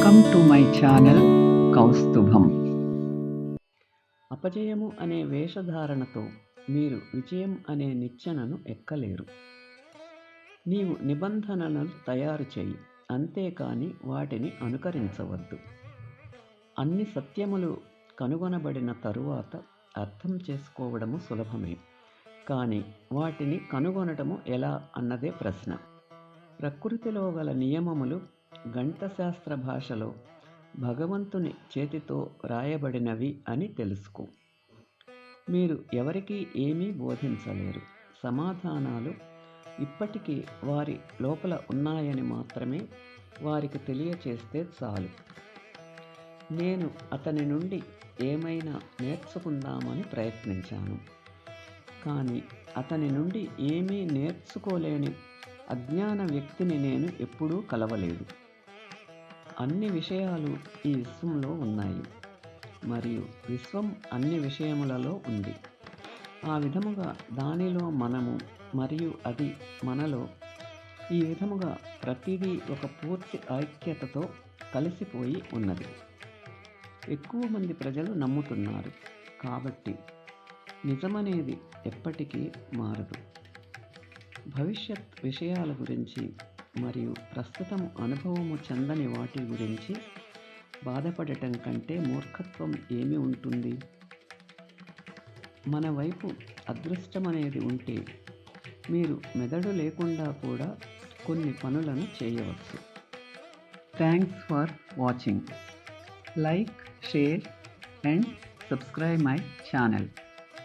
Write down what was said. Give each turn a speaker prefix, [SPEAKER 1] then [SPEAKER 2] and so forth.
[SPEAKER 1] Welcome to my channel Kaustubham. అపజయము అనే వేషధారణతో మీరు విజయం అనే నిచ్చెనను ఎక్కలేరు. నీవు నిబంధనలను తయారు చేయి, అంతేకాని వాటిని అనుకరించవద్దు. అన్ని సత్యములు కనుగొనబడిన తరువాత అర్థం చేసుకోవడము సులభమే, కానీ వాటిని కనుగొనటము ఎలా అన్నదే ప్రశ్న. ప్రకృతిలో గల నియమములు గణితశాస్త్ర భాషలో భగవంతుని చేతితో రాయబడినవి అని తెలుసుకో. మీరు ఎవరికీ ఏమీ బోధించలేరు. సమాధానాలు ఇప్పటికీ వారి లోపల ఉన్నాయని మాత్రమే వారికి తెలియచేస్తే చాలు. నేను అతని నుండి ఏమైనా నేర్చుకుందామని ప్రయత్నించాను, కానీ అతని నుండి ఏమీ నేర్చుకోలేని అజ్ఞాన వ్యక్తిని నేను ఎప్పుడూ కలవలేదు. అన్ని విషయాలు ఈ విశ్వంలో ఉన్నాయి, మరియు విశ్వం అన్ని విషయములలో ఉంది. ఆ విధముగా దానిలో మనము మరియు అది మనలో, ఈ విధముగా ప్రతిదీ ఒక పూర్తి ఐక్యతతో కలిసిపోయి ఉన్నది. ఎక్కువ మంది ప్రజలు నమ్ముతున్నారు, కాబట్టి నిజమనేది ఎప్పటికీ మారదు. భవిష్యత్ విషయాల గురించి మరియు ప్రస్తుతం అనుభవము చెందని వాటి గురించి బాధపడటం కంటే మూర్ఖత్వం ఏమి ఉంటుంది? మన వైపు అదృష్టం అనేది ఉంటే మీరు మెదడు లేకుండా కూడా కొన్ని పనులను చేయవచ్చు. Thanks for watching. Like, share and subscribe my channel.